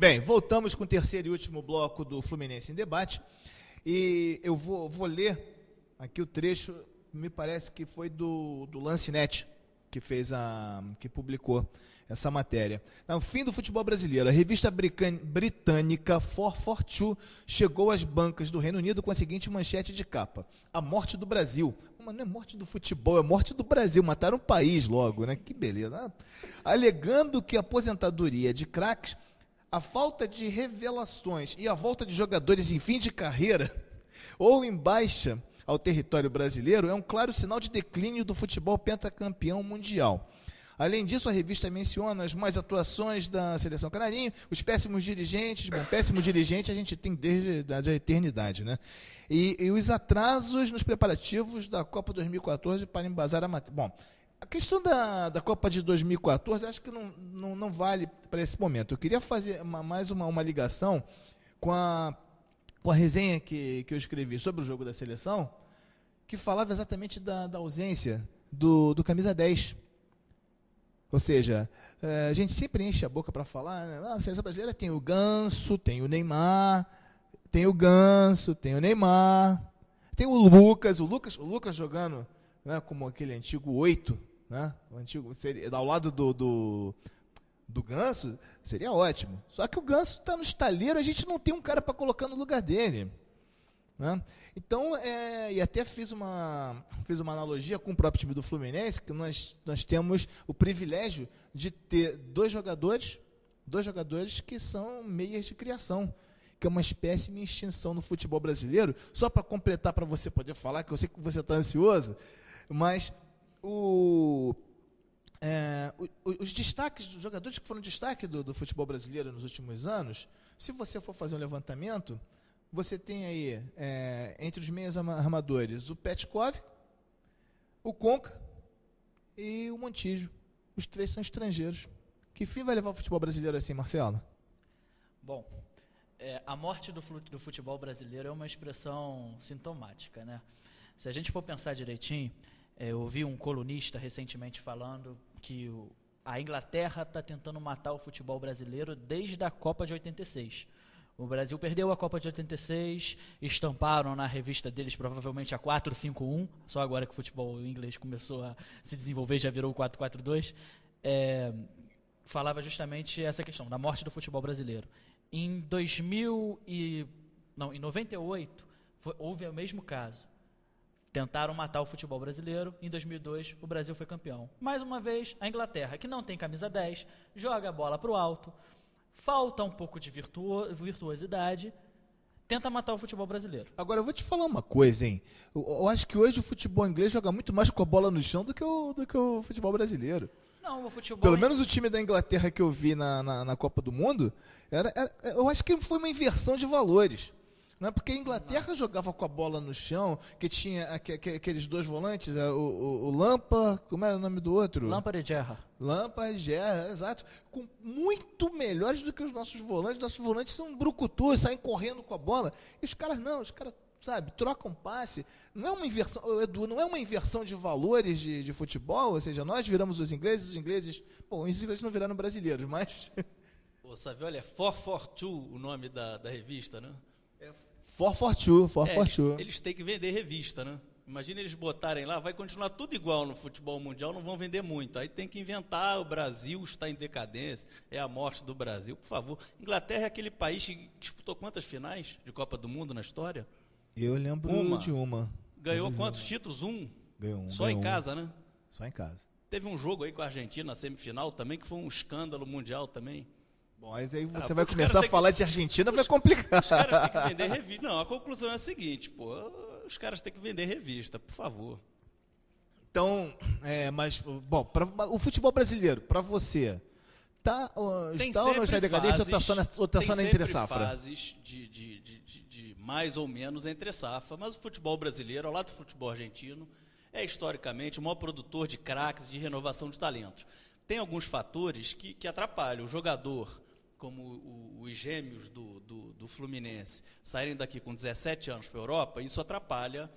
Bem, voltamos com o terceiro e último bloco do Fluminense em Debate. E eu vou ler aqui o trecho, me parece que foi do Lancinete, que publicou essa matéria. No fim do futebol brasileiro, a revista britânica 442 chegou às bancas do Reino Unido com a seguinte manchete de capa: a morte do Brasil. Mas não é morte do futebol, é morte do Brasil. Mataram o país logo, né? Que beleza. Alegando que a aposentadoria de craques, a falta de revelações e a volta de jogadores em fim de carreira ou em baixa ao território brasileiro é um claro sinal de declínio do futebol pentacampeão mundial. Além disso, a revista menciona as más atuações da seleção canarinho, os péssimos dirigentes. Bom, péssimo dirigente a gente tem desde a eternidade, né? E os atrasos nos preparativos da Copa 2014 para embasar a matéria. Bom, a questão da Copa de 2014, eu acho que não vale para esse momento. Eu queria fazer mais uma ligação com a resenha que eu escrevi sobre o jogo da seleção, que falava exatamente da ausência do camisa 10. Ou seja, a gente sempre enche a boca para falar, né? A seleção brasileira tem o Ganso, tem o Neymar, tem o Ganso, tem o Neymar, tem o Lucas jogando, né, como aquele antigo 8, né? O antigo, ao lado do Ganso, seria ótimo. Só que o Ganso está no estaleiro, a gente não tem um cara para colocar no lugar dele, né? Então, e até fiz uma analogia com o próprio time do Fluminense, que nós temos o privilégio de ter dois jogadores que são meias de criação, que é uma espécie de extinção no futebol brasileiro. Só para completar, para você poder falar, que eu sei que você está ansioso, mas os destaques dos jogadores que foram destaque do futebol brasileiro nos últimos anos, se você for fazer um levantamento, você tem aí, entre os meias armadores, o Petkov, o Conca e o Montijo. Os três são estrangeiros. Que fim vai levar o futebol brasileiro assim, Marcelo? Bom, a morte do futebol brasileiro é uma expressão sintomática, né? Se a gente for pensar direitinho, eu ouvi um colunista recentemente falando que a Inglaterra está tentando matar o futebol brasileiro desde a Copa de 86. O Brasil perdeu a Copa de 86, estamparam na revista deles provavelmente a 4-5-1, só agora que o futebol inglês começou a se desenvolver, já virou o 4-4-2, falava justamente essa questão da morte do futebol brasileiro. Em 98, houve o mesmo caso. Tentaram matar o futebol brasileiro, em 2002 o Brasil foi campeão. Mais uma vez, a Inglaterra, que não tem camisa 10, joga a bola para o alto, falta um pouco de virtuosidade, tenta matar o futebol brasileiro. Agora, eu vou te falar uma coisa, hein? Eu acho que hoje o futebol inglês joga muito mais com a bola no chão do que o futebol brasileiro. Não, o futebol... Pelo menos o time da Inglaterra que eu vi na Copa do Mundo, eu acho que foi uma inversão de valores. Não é porque a Inglaterra jogava com a bola no chão, que tinha aqueles dois volantes, o Lampard, como era o nome do outro? Lampard e Gerrard. Lampard e Gerrard, exato. Com muito melhores do que os nossos volantes. Nossos volantes são brucutus, saem correndo com a bola. E os caras não, sabe, trocam passe. Não é uma inversão, Edu, não é uma inversão de valores de futebol, ou seja, nós viramos os ingleses, bom, os ingleses não viraram brasileiros, mas... Ô, Savioli, é 442 o nome da revista, né? 442. Eles têm que vender revista, né? Imagina eles botarem lá, vai continuar tudo igual no futebol mundial, não vão vender muito. Aí tem que inventar, o Brasil está em decadência, é a morte do Brasil. Por favor, Inglaterra é aquele país que disputou quantas finais de Copa do Mundo na história? Eu lembro de uma. Ganhou quantos títulos? Ganhou um. Só em casa, né? Só em casa. Teve um jogo aí com a Argentina na semifinal também, que foi um escândalo mundial também. Bom, mas aí você vai começar a falar de Argentina, vai complicar. Os caras têm que vender revista. Não, a conclusão é a seguinte, os caras têm que vender revista, por favor. Então, bom, o futebol brasileiro, para você, está ou não está em decadência ou está só na entre-safra? Tem fases de mais ou menos entre-safra, mas o futebol brasileiro, ao lado do futebol argentino, é historicamente o maior produtor de craques, de renovação de talentos. Tem alguns fatores que atrapalham. O jogador, como os gêmeos do Fluminense, saírem daqui com 17 anos para a Europa, isso atrapalha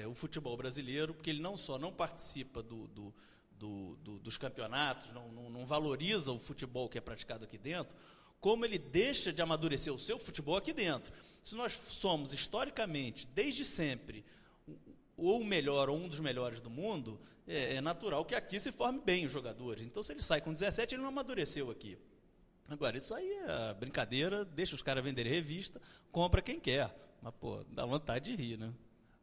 o futebol brasileiro, porque ele não só não participa dos campeonatos, não valoriza o futebol que é praticado aqui dentro, como ele deixa de amadurecer o seu futebol aqui dentro. Se nós somos, historicamente, desde sempre, ou o melhor, ou um dos melhores do mundo, é natural que aqui se forme bem os jogadores. Então, se ele sai com 17, ele não amadureceu aqui. Agora, isso aí é brincadeira, deixa os caras venderem revista, compra quem quer. Mas, pô, dá vontade de rir, né?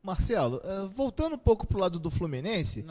Marcelo, voltando um pouco pro lado do Fluminense,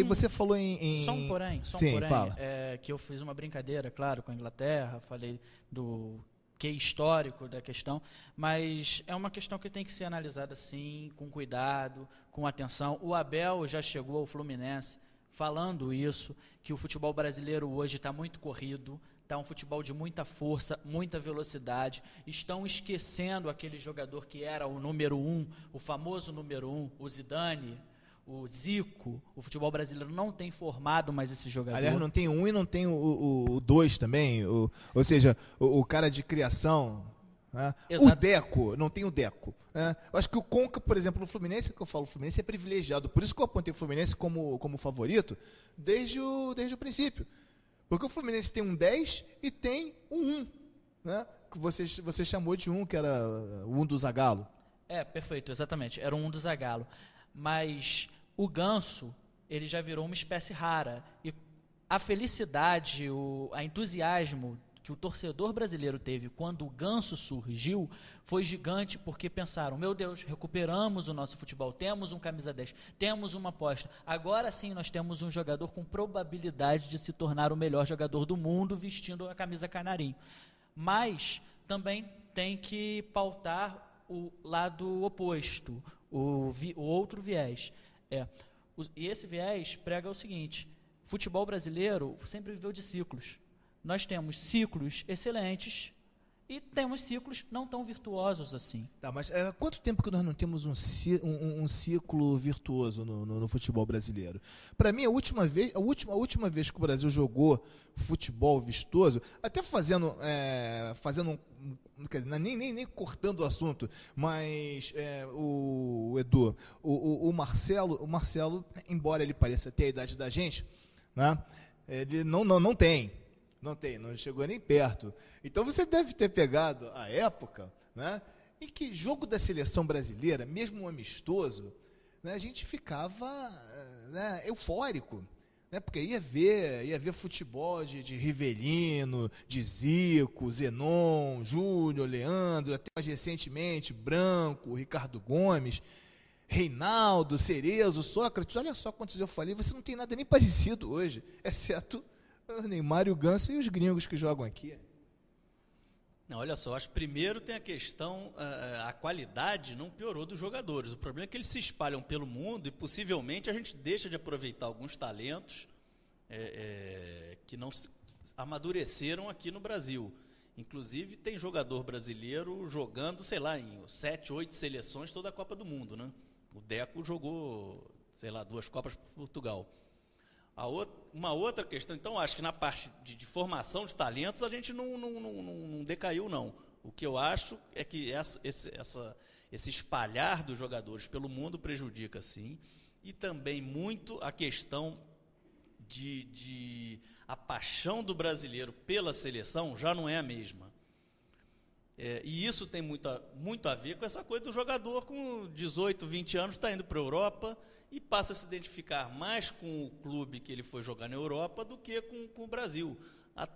você falou Só um porém, fala. Que eu fiz uma brincadeira, claro, com a Inglaterra, falei do que histórico da questão, mas é uma questão que tem que ser analisada sim, com cuidado, com atenção. O Abel já chegou ao Fluminense falando isso, que o futebol brasileiro hoje está muito corrido, está um futebol de muita força, muita velocidade. Estão esquecendo aquele jogador que era o número 1, o famoso número 1, o Zidane, o Zico. O futebol brasileiro não tem formado mais esse jogador. Aliás, não tem um e não tem o 2 também, ou seja, o cara de criação. Né? O Deco, não tem o Deco. Né? Eu acho que o Conca, por exemplo, no Fluminense, que eu falo, o Fluminense é privilegiado. Por isso que eu apontei o Fluminense como favorito desde o princípio. Porque o Fluminense tem um 10 e tem um 1, né? Que você chamou de 1, que era o 1 do Zagallo. Perfeito, exatamente. Era um do Zagallo. Mas o Ganso, ele já virou uma espécie rara. E a felicidade, o entusiasmo que o torcedor brasileiro teve quando o Ganso surgiu foi gigante, porque pensaram, meu Deus, recuperamos o nosso futebol, temos um camisa 10, temos uma aposta, agora sim nós temos um jogador com probabilidade de se tornar o melhor jogador do mundo vestindo a camisa canarinho. Mas também tem que pautar o lado oposto, o outro viés. E esse viés prega o seguinte, futebol brasileiro sempre viveu de ciclos. Nós temos ciclos excelentes e temos ciclos não tão virtuosos assim. Tá, mas há quanto tempo que nós não temos um ciclo virtuoso no futebol brasileiro? Para mim, a última vez que o Brasil jogou futebol vistoso, até fazendo nem cortando o assunto, mas o Edu, o Marcelo, embora ele pareça ter a idade da gente, né, ele não tem. Não chegou nem perto. Então você deve ter pegado a época, né, em que jogo da seleção brasileira, mesmo um amistoso, né, a gente ficava eufórico, né, porque ia ver futebol de Rivelino, de Zico, Zenon, Júnior, Leandro, até mais recentemente Branco, Ricardo Gomes, Reinaldo, Cerezo, Sócrates. Olha só quantos eu falei, você não tem nada nem parecido hoje, exceto o Neymar e o Ganso e os gringos que jogam aqui. Não, olha só, acho que primeiro tem a questão, a qualidade não piorou dos jogadores. O problema é que eles se espalham pelo mundo e possivelmente a gente deixa de aproveitar alguns talentos que não amadureceram aqui no Brasil. Inclusive tem jogador brasileiro jogando, sei lá, em 7, 8 seleções toda a Copa do Mundo, né? O Deco jogou, sei lá, 2 Copas por Portugal. Uma outra questão, então, acho que na parte de formação de talentos a gente não decaiu, não. O que eu acho é que esse espalhar dos jogadores pelo mundo prejudica, sim, e também muito a questão a paixão do brasileiro pela seleção já não é a mesma. E isso tem muito a ver com essa coisa do jogador com 18, 20 anos está indo para a Europa e passa a se identificar mais com o clube que ele foi jogar na Europa do que com o Brasil.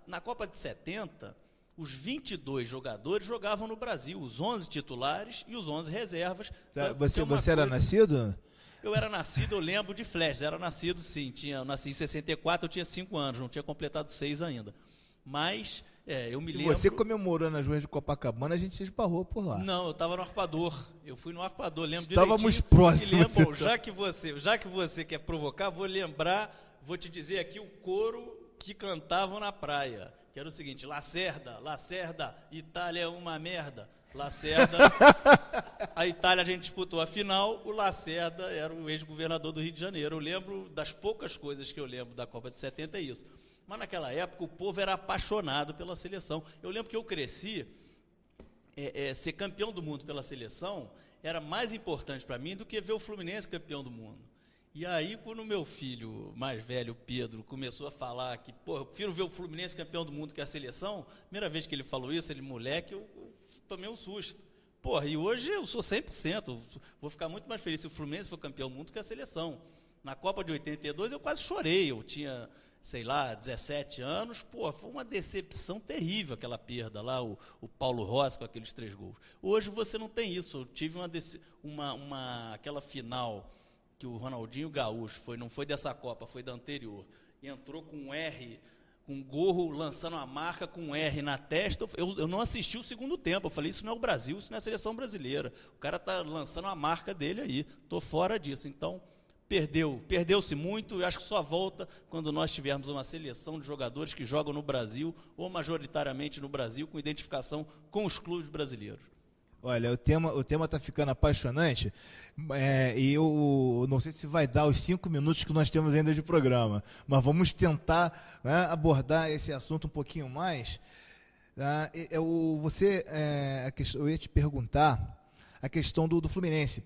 Na Copa de 70, os 22 jogadores jogavam no Brasil, os 11 titulares e os 11 reservas. Você era nascido? Eu era nascido, eu lembro de flash, era nascido sim, eu nasci em 64, eu tinha 5 anos, não tinha completado 6 ainda. Mas eu me lembro... Se você comemorou nas ruas de Copacabana, a gente se esbarrou por lá. Não, eu estava no Arpoador. Eu fui no Arpoador, lembro direitinho. Estávamos próximos. Bom, já que você quer provocar, vou te dizer aqui o coro que cantavam na praia. Que era o seguinte, Lacerda, Itália é uma merda. Lacerda, a Itália a gente disputou a final, o Lacerda era o ex-governador do Rio de Janeiro. Eu lembro, das poucas coisas que eu lembro da Copa de 70 é isso. Mas naquela época o povo era apaixonado pela seleção. Eu lembro que eu cresci, ser campeão do mundo pela seleção era mais importante para mim do que ver o Fluminense campeão do mundo. E aí, quando o meu filho mais velho, Pedro, começou a falar que, pô, eu prefiro ver o Fluminense campeão do mundo que a seleção, primeira vez que ele falou isso, ele moleque, eu tomei um susto. Porra, e hoje eu sou 100%, vou ficar muito mais feliz se o Fluminense for campeão do mundo que a seleção. Na Copa de 82 eu quase chorei, eu tinha, sei lá, 17 anos, pô, foi uma decepção terrível aquela perda lá, o Paulo Rossi com aqueles 3 gols. Hoje você não tem isso, eu tive aquela final que o Ronaldinho Gaúcho não foi dessa Copa, foi da anterior, e entrou com um R, com um gorro lançando a marca com um R na testa, eu não assisti o segundo tempo, eu falei, isso não é o Brasil, isso não é a seleção brasileira, o cara está lançando a marca dele aí, estou fora disso, então perdeu-se muito, e acho que só volta quando nós tivermos uma seleção de jogadores que jogam no Brasil, ou majoritariamente no Brasil, com identificação com os clubes brasileiros. Olha, o tema está ficando apaixonante, e eu não sei se vai dar os 5 minutos que nós temos ainda de programa, mas vamos tentar, né, abordar esse assunto um pouquinho mais. Eu ia te perguntar a questão do Fluminense,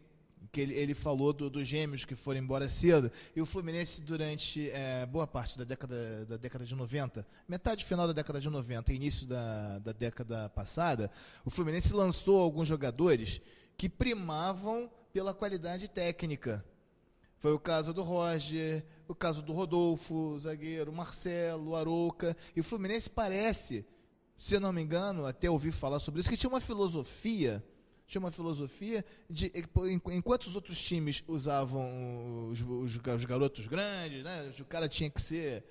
que ele falou dos gêmeos que foram embora cedo, e o Fluminense durante boa parte da década de 90, metade final da década de 90 e início da década passada, o Fluminense lançou alguns jogadores que primavam pela qualidade técnica. Foi o caso do Roger, o caso do Rodolfo, o zagueiro, Marcelo, Arouca, e o Fluminense parece, se eu não me engano, até ouvi falar sobre isso, que tinha uma filosofia de, enquanto os outros times usavam os garotos grandes, né, o cara tinha que ser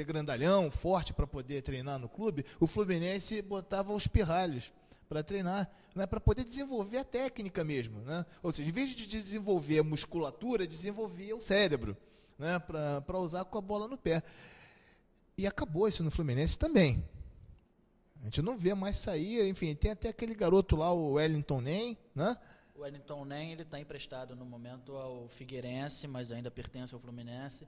grandalhão, forte para poder treinar no clube, o Fluminense botava os pirralhos para treinar, né, para poder desenvolver a técnica mesmo, né? Ou seja, em vez de desenvolver a musculatura, desenvolvia o cérebro, né, para usar com a bola no pé. E acabou isso no Fluminense também. A gente não vê mais sair, enfim, tem até aquele garoto lá, o Wellington Nem, né? O Wellington Nem, ele está emprestado no momento ao Figueirense, mas ainda pertence ao Fluminense.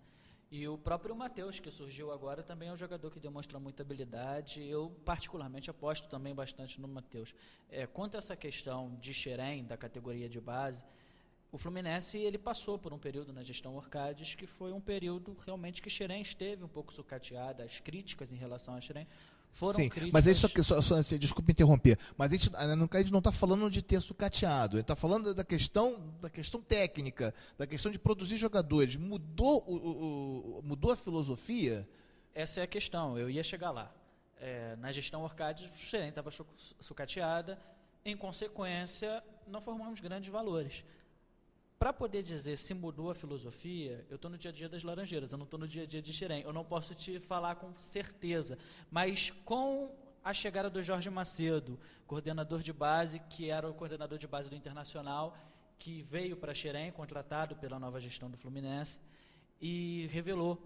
E o próprio Matheus, que surgiu agora, também é um jogador que demonstra muita habilidade. Eu, particularmente, aposto também bastante no Matheus. Quanto a essa questão de Xerém, da categoria de base, o Fluminense ele passou por um período na gestão Orcades, que foi um período realmente que Xerém esteve um pouco sucateada. As críticas em relação a Xerém foram críticas... Mas é só desculpa interromper, mas a gente não está falando de ter sucateado, a gente está falando da questão técnica, da questão de produzir jogadores. Mudou a filosofia? Essa é a questão, eu ia chegar lá. Na gestão Orcades, o Xerém estava sucateada, em consequência, não formamos grandes valores. Para poder dizer se mudou a filosofia, eu estou no dia a dia das Laranjeiras, eu não estou no dia a dia de Xerém. Eu não posso te falar com certeza, mas com a chegada do Jorge Macedo, coordenador de base, que era o coordenador de base do Internacional, que veio para Xerém, contratado pela nova gestão do Fluminense, e revelou,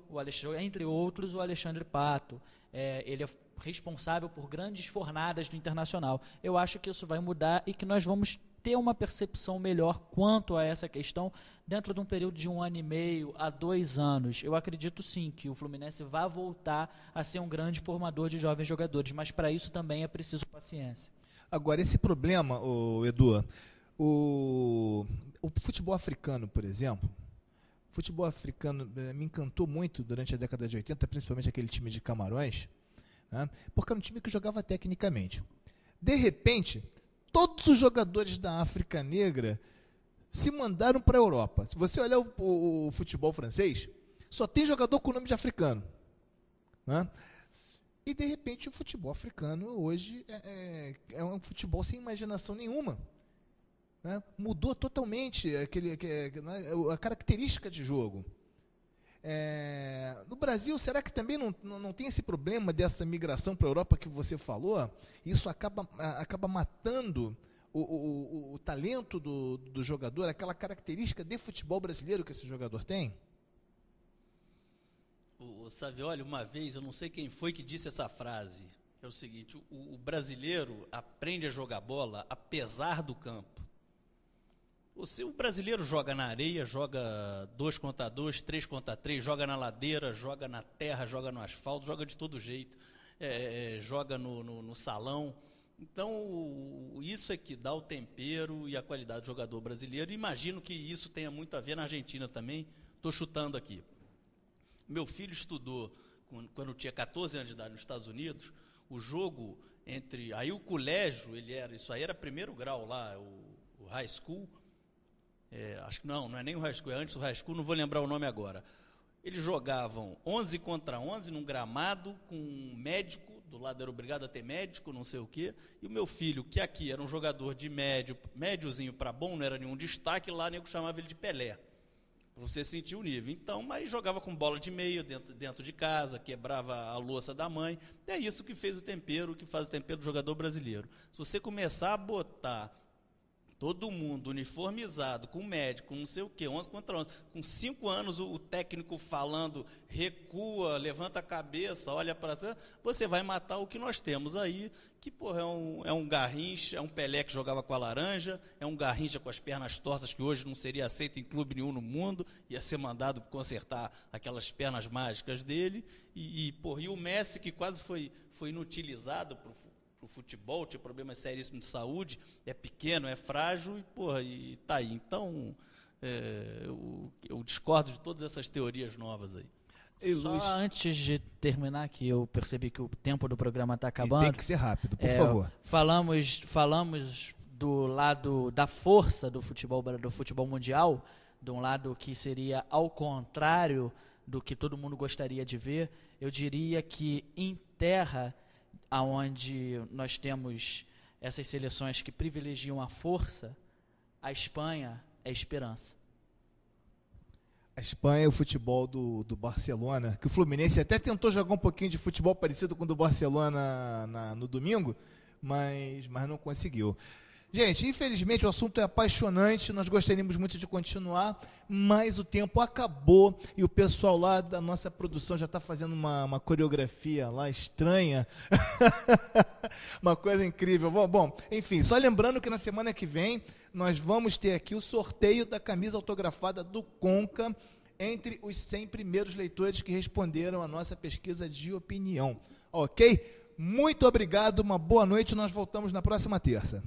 entre outros, o Alexandre Pato. Ele é responsável por grandes fornadas do Internacional. Eu acho que isso vai mudar e que nós vamos ter uma percepção melhor quanto a essa questão dentro de um período de 1 ano e meio a 2 anos. Eu acredito sim que o Fluminense vai voltar a ser um grande formador de jovens jogadores, mas para isso também é preciso paciência. Agora, esse problema, Edu, o futebol africano, por exemplo, me encantou muito durante a década de 80, principalmente aquele time de Camarões, né, porque era um time que jogava tecnicamente. De repente, todos os jogadores da África Negra se mandaram para a Europa. Se você olhar o futebol francês, só tem jogador com nome de africano, né? E, de repente, o futebol africano hoje é um futebol sem imaginação nenhuma, né? Mudou totalmente a característica de jogo. No Brasil, será que também não tem esse problema dessa migração para a Europa que você falou? Isso acaba matando o talento do jogador, aquela característica de futebol brasileiro que esse jogador tem? O Savioli, uma vez, eu não sei quem foi que disse essa frase, é o seguinte: o brasileiro aprende a jogar bola apesar do campo. O brasileiro joga na areia, joga 2 contra 2, 3 contra 3, joga na ladeira, joga na terra, joga no asfalto, joga de todo jeito, joga no salão. Então, isso é que dá o tempero e a qualidade do jogador brasileiro. Imagino que isso tenha muito a ver na Argentina também. estou chutando aqui. Meu filho estudou, quando tinha 14 anos de idade, nos Estados Unidos, o jogo entre... Aí o colégio, isso aí era primeiro grau lá, o high school. Acho que não é nem o high school, é antes do high school, não vou lembrar o nome agora. Eles jogavam 11 contra 11 num gramado com um médico, do lado era obrigado a ter médico, não sei o quê, e o meu filho, que aqui era um jogador de médiozinho para bom, não era nenhum destaque, lá nego chamava ele de Pelé, para você sentir o nível. Então, mas jogava com bola de meio dentro de casa, quebrava a louça da mãe, é isso que faz o tempero do jogador brasileiro. Se você começar a botar todo mundo uniformizado, com médico, não sei o quê, 11 contra 11, com 5 anos o técnico falando, recua, levanta a cabeça, olha para cima, você vai matar o que nós temos aí, que porra, é um Garrincha, é um Pelé que jogava com a laranja, é um Garrincha com as pernas tortas, que hoje não seria aceito em clube nenhum no mundo, ia ser mandado consertar aquelas pernas mágicas dele, e o Messi, que quase foi inutilizado para o futebol, tinha problemas seríssimos de saúde, é pequeno, é frágil, e tá aí. Então, eu discordo de todas essas teorias novas aí. Só antes de terminar aqui, eu percebi que o tempo do programa está acabando. E tem que ser rápido, por favor. Falamos do lado da força do futebol mundial, de um lado que seria ao contrário do que todo mundo gostaria de ver. Eu diria que em terra, onde nós temos essas seleções que privilegiam a força, a Espanha é esperança. A Espanha é o futebol do Barcelona, que o Fluminense até tentou jogar um pouquinho de futebol parecido com o do Barcelona no domingo, mas não conseguiu. Gente, infelizmente o assunto é apaixonante, nós gostaríamos muito de continuar, mas o tempo acabou e o pessoal lá da nossa produção já está fazendo uma coreografia lá estranha, uma coisa incrível. Bom, enfim, só lembrando que na semana que vem nós vamos ter aqui o sorteio da camisa autografada do Conca entre os 100 primeiros leitores que responderam a nossa pesquisa de opinião, ok? Muito obrigado, uma boa noite, nós voltamos na próxima terça.